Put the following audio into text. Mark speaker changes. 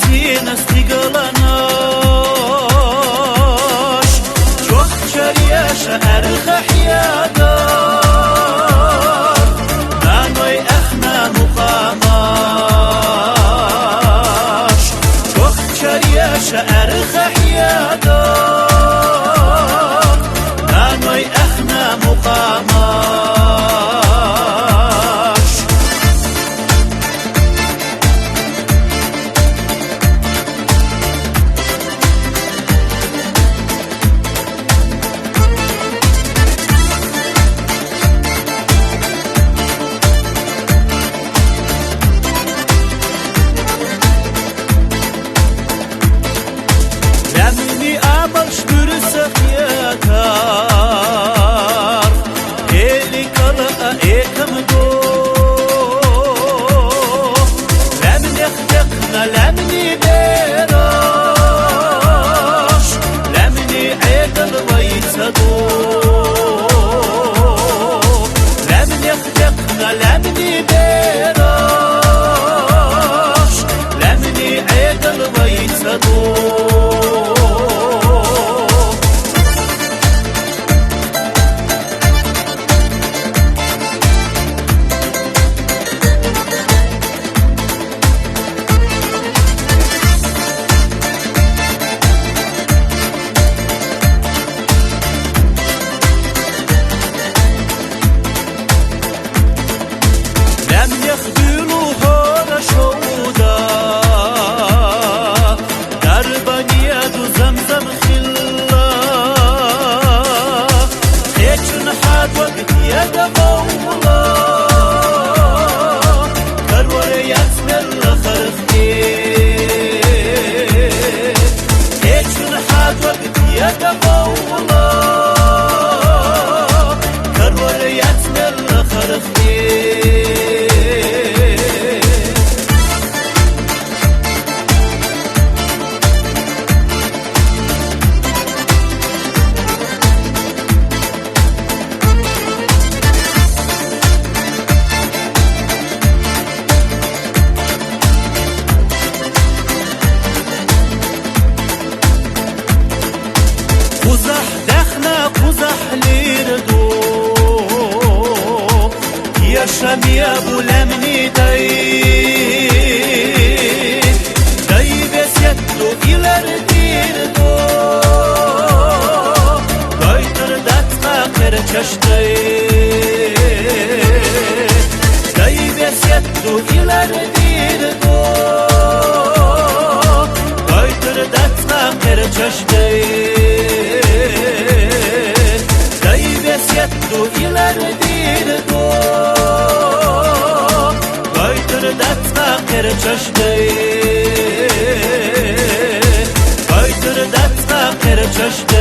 Speaker 1: sine stigla naš çok çeriyaşa erxah yadar nanoy ekhna muqamaş çok çeriyaşa erxah yadar nanoy ekhna muqamaş Lemni amalş dürüsek yatar Eli kala ekam do Lemni yakna lemni beraş Lemni edal vaysa do Lemni yakna lemni beraş Lemni edal vaysa do لم يخذلوا هذا شودا دربني يد زمزم خلا هيك نحات وقت يد مولا كرور يسمر خرفتي هيك نحات وقت يد مولا كرور يسمر خرفتي قزح دخنا قزح ليردو يا شام يا ابو لمني داي بس يدو ilerdirdo Goytur datma kırçaştay Dai bes yeddu ilerdirdo Goytur datma kırçaştay يدو ilerdirdo Goytur datma kırçaştay Goytur datma kırçaştay